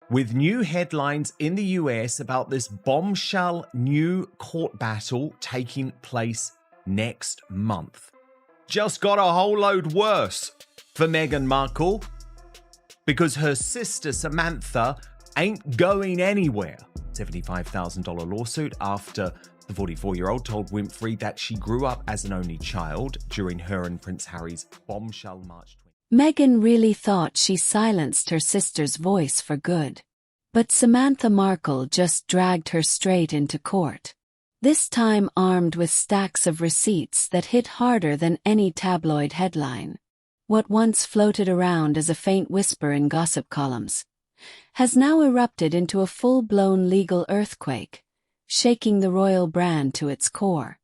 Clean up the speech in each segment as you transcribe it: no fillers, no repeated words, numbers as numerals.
with new headlines in the US about this bombshell new court battle taking place next month. Just got a whole load worse for Meghan Markle because her sister Samantha ain't going anywhere. $75,000 lawsuit after the 44-year-old told Winfrey that she grew up as an only child during her and Prince Harry's bombshell March 20. Meghan really thought she silenced her sister's voice for good. But Samantha Markle just dragged her straight into court. This time armed with stacks of receipts that hit harder than any tabloid headline. What once floated around as a faint whisper in gossip columns has now erupted into a full-blown legal earthquake, shaking the royal brand to its core.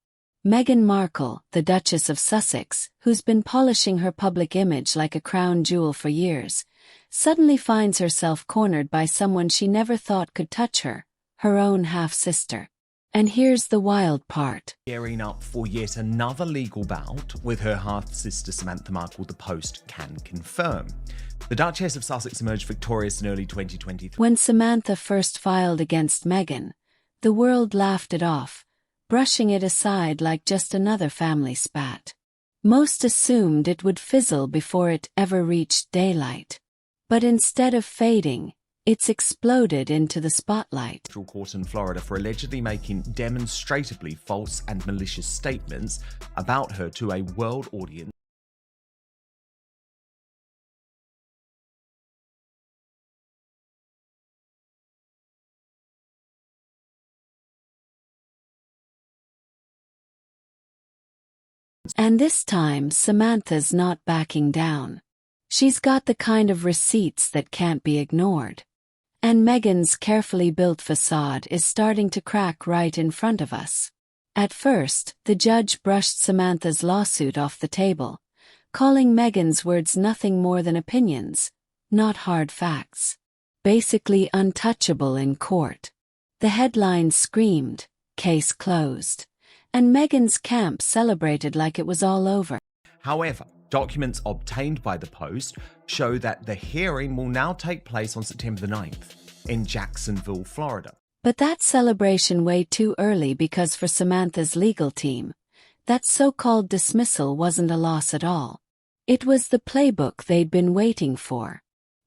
Meghan Markle, the Duchess of Sussex, who's been polishing her public image like a crown jewel for years, suddenly finds herself cornered by someone she never thought could touch her, her own half-sister. And here's the wild part. Gearing up for yet another legal bout with her half-sister Samantha Markle, the Post can confirm. The Duchess of Sussex emerged victorious in early 2023. When Samantha first filed against Meghan, the world laughed it off, brushing it aside like just another family spat. Most assumed it would fizzle before it ever reached daylight. But instead of fading, it's exploded into the spotlight. Court in Florida for allegedly making demonstrably false and malicious statements about her to a world audience. And this time Samantha's not backing down. She's got the kind of receipts that can't be ignored. And Meghan's carefully built facade is starting to crack right in front of us. At first, the judge brushed Samantha's lawsuit off the table, calling Meghan's words nothing more than opinions, not hard facts. Basically untouchable in court. The headline screamed, "Case closed." And Meghan's camp celebrated like it was all over. However, documents obtained by the Post show that the hearing will now take place on September the 9th in Jacksonville, Florida. But that celebration way too early because for Samantha's legal team, that so-called dismissal wasn't a loss at all. It was the playbook they'd been waiting for.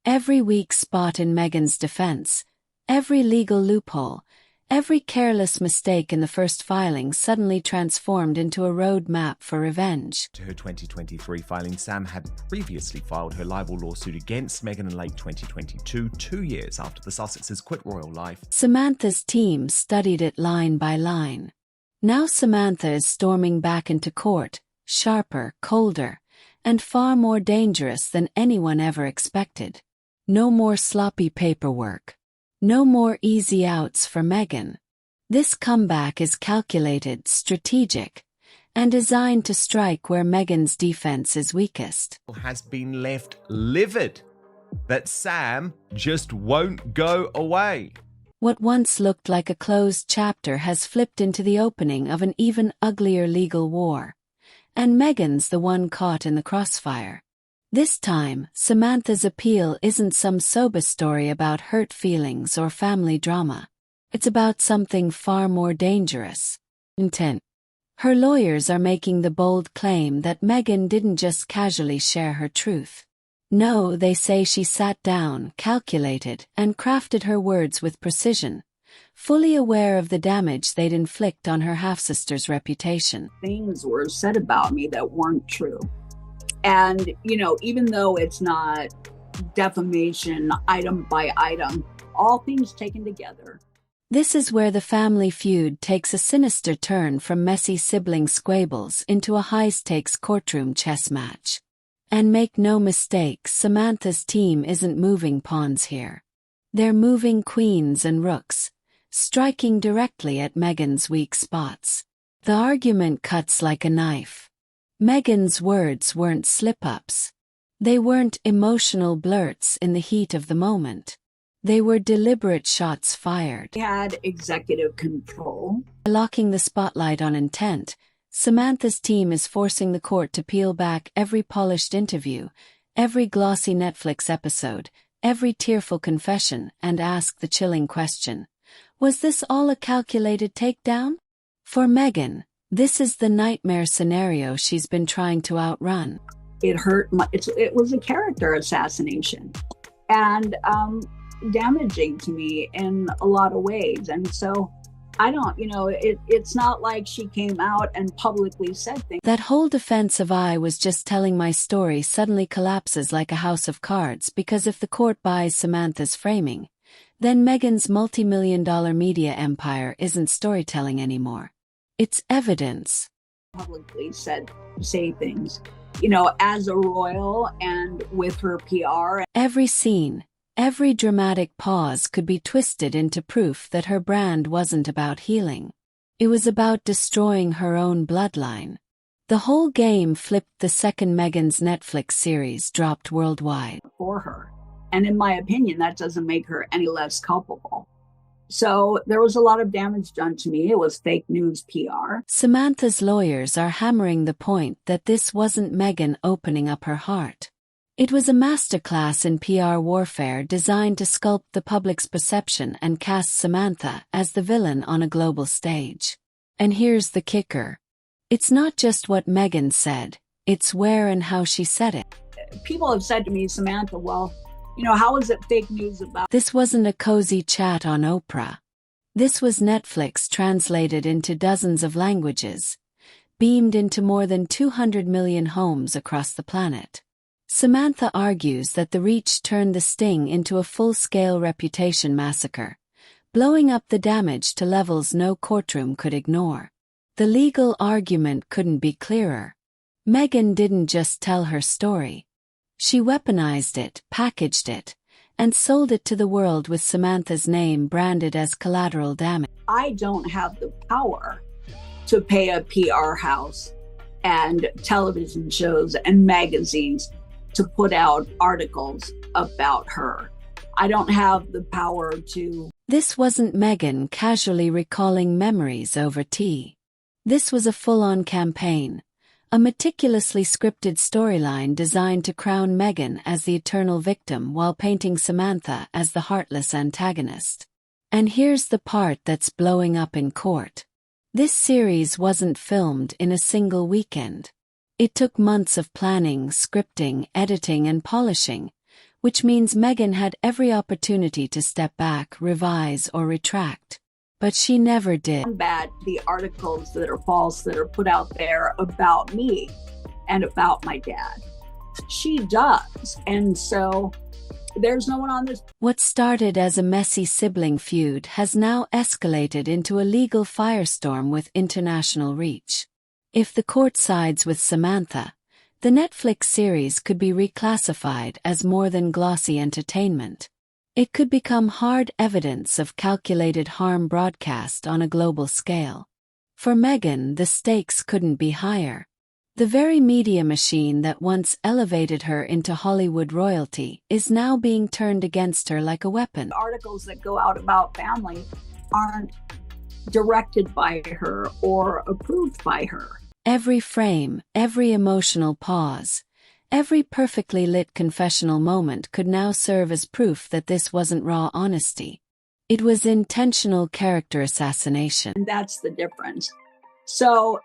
Every weak spot in Meghan's defense, every legal loophole, every careless mistake in the first filing suddenly transformed into a roadmap for revenge. To her 2023 filing, Sam had previously filed her libel lawsuit against Meghan in late 2022, 2 years after the Sussexes quit royal life. Samantha's team studied it line by line. Now Samantha is storming back into court, sharper, colder, and far more dangerous than anyone ever expected. No more sloppy paperwork. No more easy outs for Meghan. This comeback is calculated, strategic, and designed to strike where Meghan's defense is weakest. Has been left livid that Sam just won't go away. What once looked like a closed chapter has flipped into the opening of an even uglier legal war. And Meghan's the one caught in the crossfire. This time, Samantha's appeal isn't some sober story about hurt feelings or family drama. It's about something far more dangerous. Intent. Her lawyers are making the bold claim that Meghan didn't just casually share her truth. No, they say she sat down, calculated, and crafted her words with precision, fully aware of the damage they'd inflict on her half-sister's reputation. Things were said about me that weren't true. And, even though it's not defamation item by item, all things taken together. This is where the family feud takes a sinister turn from messy sibling squabbles into a high-stakes courtroom chess match. And make no mistake, Samantha's team isn't moving pawns here. They're moving queens and rooks, striking directly at Meghan's weak spots. The argument cuts like a knife. Meghan's words weren't slip-ups. They weren't emotional blurts in the heat of the moment. They were deliberate shots fired. They had executive control. Locking the spotlight on intent, Samantha's team is forcing the court to peel back every polished interview, every glossy Netflix episode, every tearful confession, and ask the chilling question, was this all a calculated takedown? For Meghan, this is the nightmare scenario she's been trying to outrun. It hurt. It was a character assassination and damaging to me in a lot of ways. And so I don't, it's not like she came out and publicly said things. That whole defense of I was just telling my story suddenly collapses like a house of cards, because if the court buys Samantha's framing, then Meghan's multi-million-dollar media empire isn't storytelling anymore. It's evidence. Publicly say things, as a royal and with her PR. Every scene, every dramatic pause could be twisted into proof that her brand wasn't about healing. It was about destroying her own bloodline. The whole game flipped the second Meghan's Netflix series dropped worldwide. For her. And in my opinion, that doesn't make her any less culpable. So there was a lot of damage done to me. It was fake news PR. Samantha's lawyers are hammering the point that this wasn't Meghan opening up her heart. It was a masterclass in PR warfare designed to sculpt the public's perception and cast Samantha as the villain on a global stage. And here's the kicker. It's not just what Meghan said, it's where and how she said it. People have said to me, Samantha, well, how is it fake news about? This wasn't a cozy chat on Oprah. This was Netflix translated into dozens of languages, beamed into more than 200 million homes across the planet. Samantha argues that the reach turned the sting into a full-scale reputation massacre, blowing up the damage to levels no courtroom could ignore. The legal argument couldn't be clearer. Meghan didn't just tell her story. She weaponized it, packaged it, and sold it to the world with Samantha's name branded as collateral damage. I don't have the power to pay a PR house and television shows and magazines to put out articles about her. I don't have the power to. This wasn't Meghan casually recalling memories over tea. This was a full-on campaign. A meticulously scripted storyline designed to crown Meghan as the eternal victim while painting Samantha as the heartless antagonist. And here's the part that's blowing up in court. This series wasn't filmed in a single weekend. It took months of planning, scripting, editing, and polishing, which means Meghan had every opportunity to step back, revise, or retract. But she never did. Combat the articles that are false that are put out there about me and about my dad. She does. And so there's no one on this. What started as a messy sibling feud has now escalated into a legal firestorm with international reach. If the court sides with Samantha, the Netflix series could be reclassified as more than glossy entertainment. It could become hard evidence of calculated harm broadcast on a global scale. For Meghan, the stakes couldn't be higher. The very media machine that once elevated her into Hollywood royalty is now being turned against her like a weapon. Articles that go out about family aren't directed by her or approved by her. Every frame, every emotional pause, every perfectly lit confessional moment could now serve as proof that this wasn't raw honesty. It was intentional character assassination. And that's the difference. So,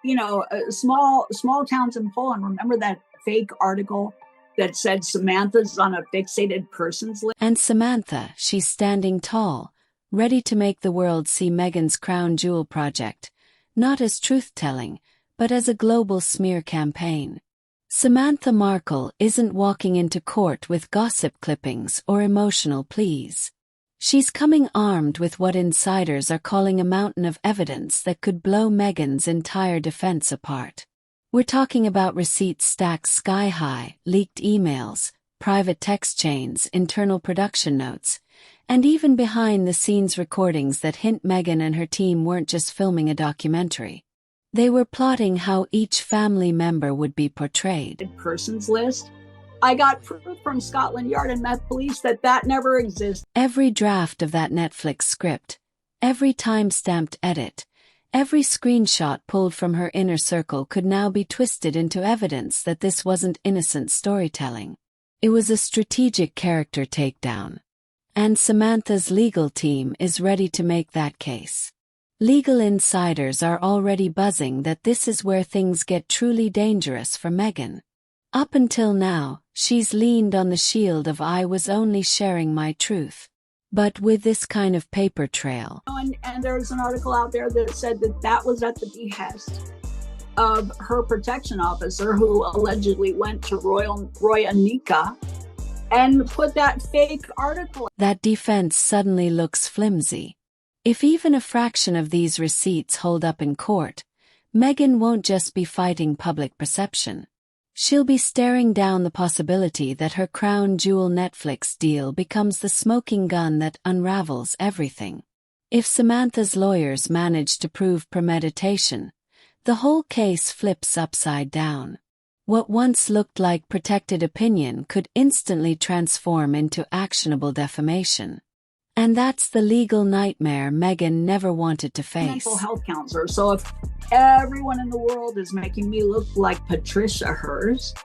small towns in Poland, remember that fake article that said Samantha's on a fixated persons list? And Samantha, she's standing tall, ready to make the world see Meghan's crown jewel project, not as truth-telling, but as a global smear campaign. Samantha Markle isn't walking into court with gossip clippings or emotional pleas. She's coming armed with what insiders are calling a mountain of evidence that could blow Meghan's entire defense apart. We're talking about receipts stacked sky-high, leaked emails, private text chains, internal production notes, and even behind-the-scenes recordings that hint Meghan and her team weren't just filming a documentary. They were plotting how each family member would be portrayed. Persons list. I got proof from Scotland Yard and Met Police that never exists. Every draft of that Netflix script, every time-stamped edit, every screenshot pulled from her inner circle could now be twisted into evidence that this wasn't innocent storytelling. It was a strategic character takedown. And Samantha's legal team is ready to make that case. Legal insiders are already buzzing that this is where things get truly dangerous for Meghan. Up until now, she's leaned on the shield of "I was only sharing my truth." But with this kind of paper trail. And there's an article out there that said that was at the behest of her protection officer, who allegedly went to Roy Anika and put that fake article. That defense suddenly looks flimsy. If even a fraction of these receipts hold up in court, Meghan won't just be fighting public perception. She'll be staring down the possibility that her crown jewel Netflix deal becomes the smoking gun that unravels everything. If Samantha's lawyers manage to prove premeditation, the whole case flips upside down. What once looked like protected opinion could instantly transform into actionable defamation. And that's the legal nightmare Meghan never wanted to face. Mental health counselor. So if everyone in the world is making me look like Patricia Hearst,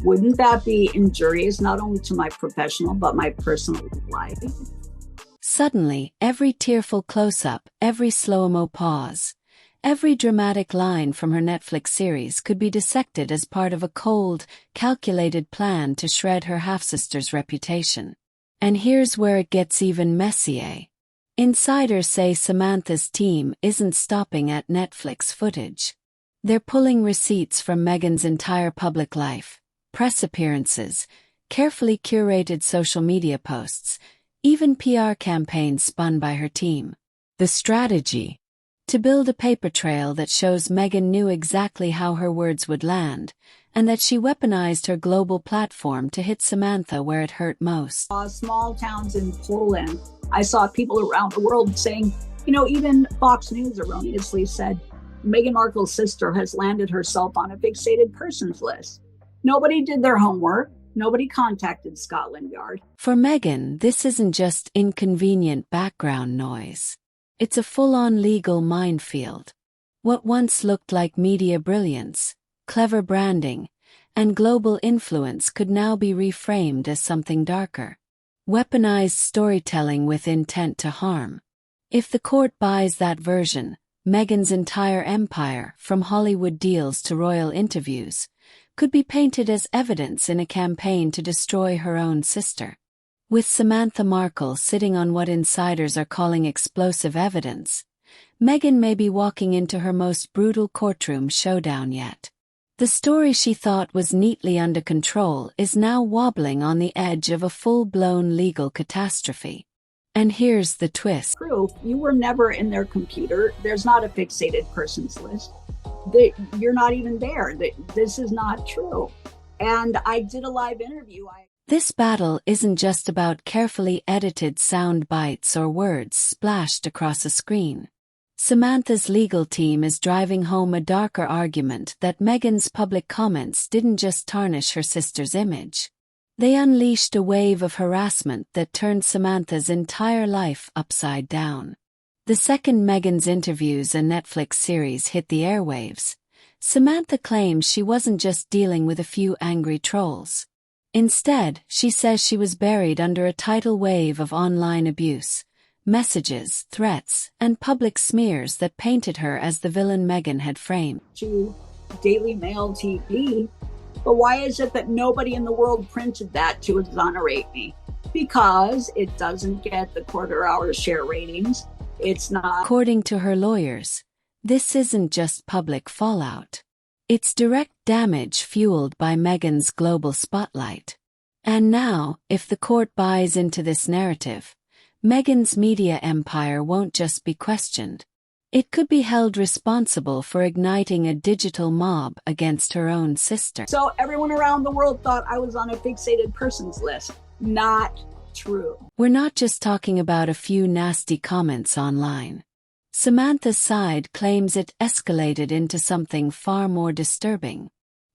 wouldn't that be injurious not only to my professional but my personal life? Suddenly, every tearful close-up, every slow-mo pause, every dramatic line from her Netflix series could be dissected as part of a cold, calculated plan to shred her half-sister's reputation. And here's where it gets even messier. Insiders say Samantha's team isn't stopping at Netflix footage. They're pulling receipts from Meghan's entire public life, press appearances, carefully curated social media posts, even PR campaigns spun by her team. The strategy? To build a paper trail that shows Meghan knew exactly how her words would land, and that she weaponized her global platform to hit Samantha where it hurt most. Small towns in Poland, I saw people around the world saying, even Fox News erroneously said, Meghan Markle's sister has landed herself on a fixated persons list. Nobody did their homework. Nobody contacted Scotland Yard. For Meghan, this isn't just inconvenient background noise. It's a full-on legal minefield. What once looked like media brilliance, clever branding, and global influence could now be reframed as something darker. Weaponized storytelling with intent to harm. If the court buys that version, Meghan's entire empire, from Hollywood deals to royal interviews, could be painted as evidence in a campaign to destroy her own sister. With Samantha Markle sitting on what insiders are calling explosive evidence, Meghan may be walking into her most brutal courtroom showdown yet. The story she thought was neatly under control is now wobbling on the edge of a full-blown legal catastrophe. And here's the twist. Proof, you were never in their computer. There's not a fixated persons list. You're not even there. This is not true. And I did a live interview. This battle isn't just about carefully edited sound bites or words splashed across a screen. Samantha's legal team is driving home a darker argument that Meghan's public comments didn't just tarnish her sister's image. They unleashed a wave of harassment that turned Samantha's entire life upside down. The second Meghan's interviews and Netflix series hit the airwaves, Samantha claims she wasn't just dealing with a few angry trolls. Instead, she says she was buried under a tidal wave of online abuse, messages, threats, and public smears that painted her as the villain Meghan had framed. To Daily Mail TV, but why is it that nobody in the world printed that to exonerate me? Because it doesn't get the quarter-hour share ratings. It's not. According to her lawyers, this isn't just public fallout. It's direct damage fueled by Meghan's global spotlight. And now, if the court buys into this narrative, Meghan's media empire won't just be questioned. It could be held responsible for igniting a digital mob against her own sister. So everyone around the world thought I was on a fixated persons list. Not true. We're not just talking about a few nasty comments online. Samantha's side claims it escalated into something far more disturbing.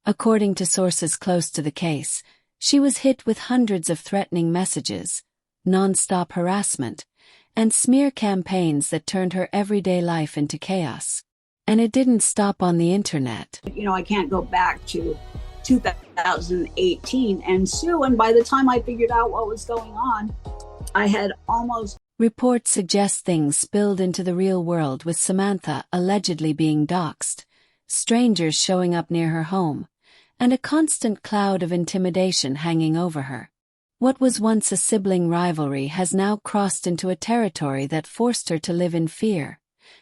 According to sources close to the case, she was hit with hundreds of threatening messages, non-stop harassment, and smear campaigns that turned her everyday life into chaos. And it didn't stop on the internet. I can't go back to 2018 ensue. And by the time I figured out what was going on, I had almost. Reports suggest things spilled into the real world, with Samantha allegedly being doxxed, strangers showing up near her home, and a constant cloud of intimidation hanging over her. What was once a sibling rivalry has now crossed into a territory that forced her to live in fear,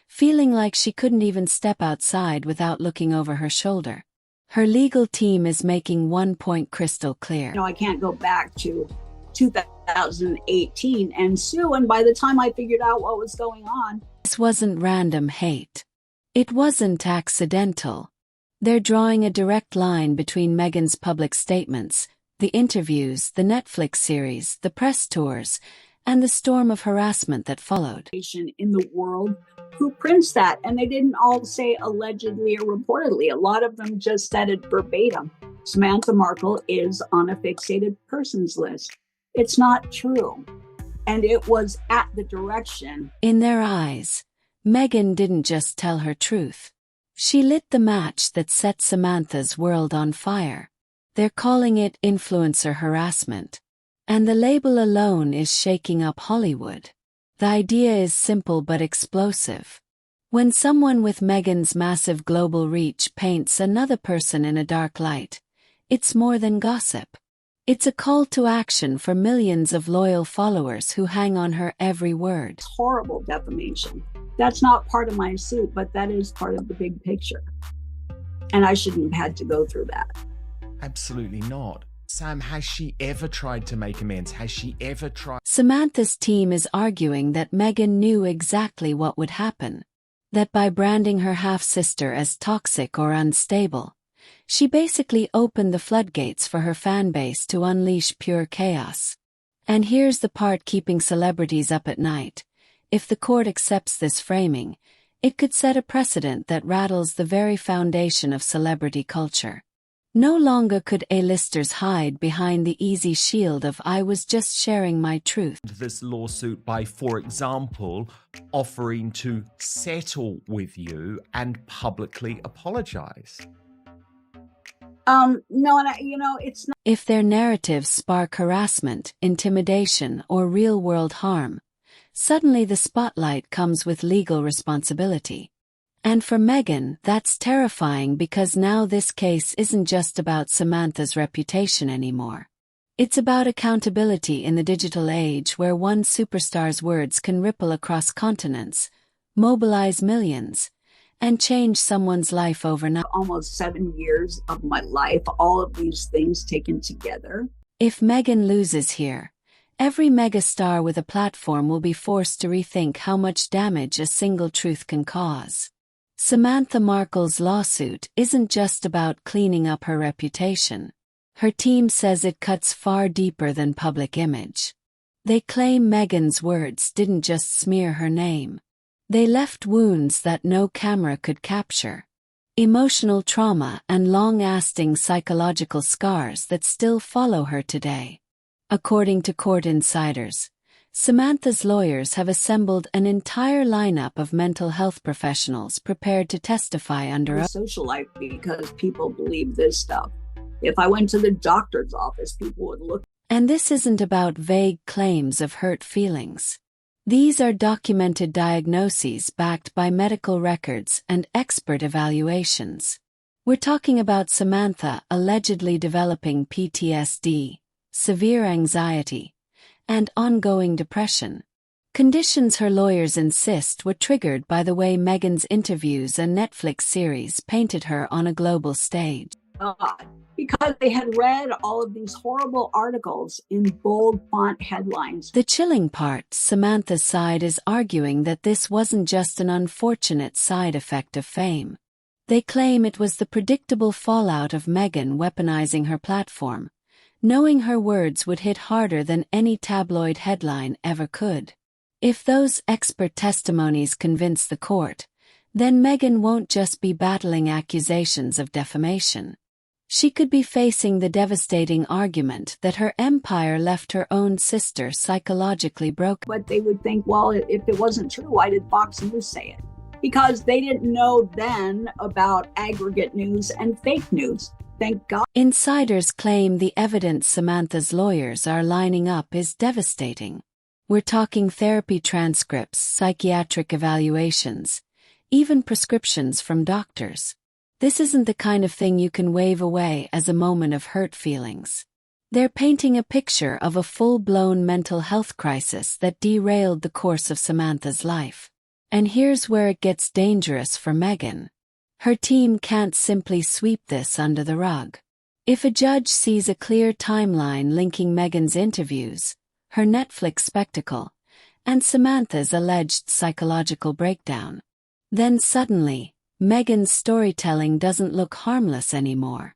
feeling like she couldn't even step outside without looking over her shoulder. Her legal team is making one point crystal clear. I can't go back to 2018 and sue. And by the time I figured out what was going on. This wasn't random hate. It wasn't accidental. They're drawing a direct line between Meghan's public statements, the interviews, the Netflix series, the press tours, and the storm of harassment that followed. In the world who prints that, and they didn't all say allegedly or reportedly. A lot of them just said it verbatim. Samantha Markle is on a fixated persons list. It's not true. And it was at the direction. In their eyes, Meghan didn't just tell her truth. She lit the match that set Samantha's world on fire. They're calling it influencer harassment. And the label alone is shaking up Hollywood. The idea is simple but explosive. When someone with Meghan's massive global reach paints another person in a dark light, it's more than gossip. It's a call to action for millions of loyal followers who hang on her every word. It's horrible defamation. That's not part of my suit, but that is part of the big picture. And I shouldn't have had to go through that. Absolutely not. Sam, has she ever tried to make amends? Has she ever tried? Samantha's team is arguing that Meghan knew exactly what would happen. That by branding her half-sister as toxic or unstable, she basically opened the floodgates for her fan base to unleash pure chaos. And here's the part keeping celebrities up at night. If the court accepts this framing, it could set a precedent that rattles the very foundation of celebrity culture. No longer could A-listers hide behind the easy shield of "I was just sharing my truth." This lawsuit by, for example, offering to settle with you and publicly apologize. No, and it's not. If their narratives spark harassment, intimidation, or real-world harm, suddenly the spotlight comes with legal responsibility. And for Meghan, that's terrifying, because now this case isn't just about Samantha's reputation anymore. It's about accountability in the digital age, where one superstar's words can ripple across continents, mobilize millions, and change someone's life overnight. Almost 7 years of my life, all of these things taken together. If Meghan loses here, every megastar with a platform will be forced to rethink how much damage a single truth can cause. Samantha Markle's lawsuit isn't just about cleaning up her reputation. Her team says it cuts far deeper than public image. They claim Meghan's words didn't just smear her name. They left wounds that no camera could capture. Emotional trauma and long-lasting psychological scars that still follow her today. According to court insiders, Samantha's lawyers have assembled an entire lineup of mental health professionals prepared to testify under oath. Social life, because people believe this stuff. If I went to the doctor's office, people would look. And this isn't about vague claims of hurt feelings. These are documented diagnoses backed by medical records and expert evaluations. We're talking about Samantha allegedly developing PTSD, severe anxiety, and ongoing depression. Conditions her lawyers insist were triggered by the way Meghan's interviews and Netflix series painted her on a global stage. Because they had read all of these horrible articles in bold font headlines. The chilling part, Samantha's side is arguing that this wasn't just an unfortunate side effect of fame. They claim it was the predictable fallout of Meghan weaponizing her platform, knowing her words would hit harder than any tabloid headline ever could. If those expert testimonies convince the court, then Meghan won't just be battling accusations of defamation. She could be facing the devastating argument that her empire left her own sister psychologically broken. But they would think, well, if it wasn't true, why did Fox News say it? Because they didn't know then about aggregate news and fake news. thank God. Insiders claim the evidence Samantha's lawyers are lining up is devastating. We're talking therapy transcripts, psychiatric evaluations, even prescriptions from doctors. This isn't the kind of thing you can wave away as a moment of hurt feelings. They're painting a picture of a full-blown mental health crisis that derailed the course of Samantha's life. And here's where it gets dangerous for Meghan. Her team can't simply sweep this under the rug. If a judge sees a clear timeline linking Meghan's interviews, her Netflix spectacle, and Samantha's alleged psychological breakdown, then suddenly, Meghan's storytelling doesn't look harmless anymore.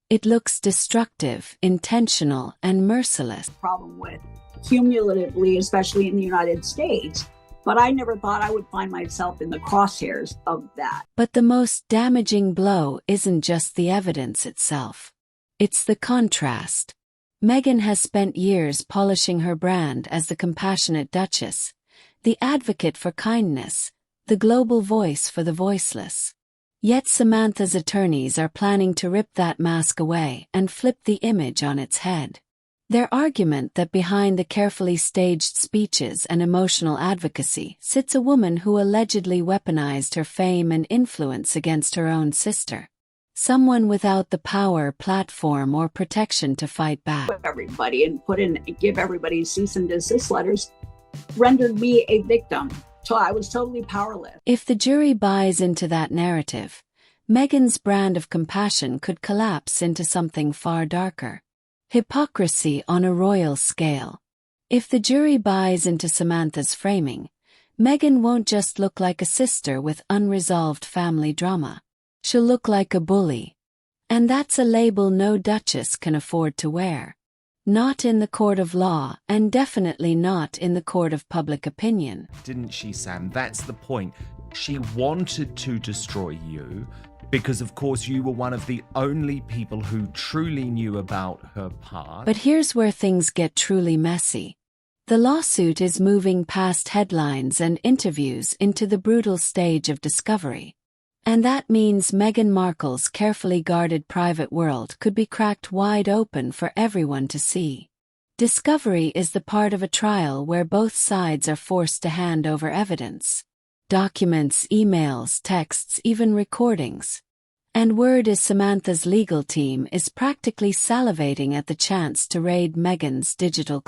It looks destructive, intentional, and merciless. Problem with cumulatively, especially in the United States, but I never thought I would find myself in the crosshairs of that. But the most damaging blow isn't just the evidence itself. It's the contrast. Meghan has spent years polishing her brand as the compassionate Duchess, the advocate for kindness, the global voice for the voiceless. Yet Samantha's attorneys are planning to rip that mask away and flip the image on its head. Their argument that behind the carefully staged speeches and emotional advocacy sits a woman who allegedly weaponized her fame and influence against her own sister. Someone without the power, platform, or protection to fight back. Everybody and give everybody cease and desist letters rendered me a victim. So I was totally powerless. If the jury buys into that narrative, Meghan's brand of compassion could collapse into something far darker. Hypocrisy on a royal scale. If the jury buys into Samantha's framing, Meghan won't just look like a sister with unresolved family drama. She'll look like a bully. And that's a label no duchess can afford to wear. Not in the court of law, and definitely not in the court of public opinion. Didn't she, Sam? That's the point. She wanted to destroy you because, of course, you were one of the only people who truly knew about her past. But here's where things get truly messy. The lawsuit is moving past headlines and interviews into the brutal stage of discovery. And that means Meghan Markle's carefully guarded private world could be cracked wide open for everyone to see. Discovery is the part of a trial where both sides are forced to hand over evidence. Documents, emails, texts, even recordings. And word is Samantha's legal team is practically salivating at the chance to raid Meghan's digital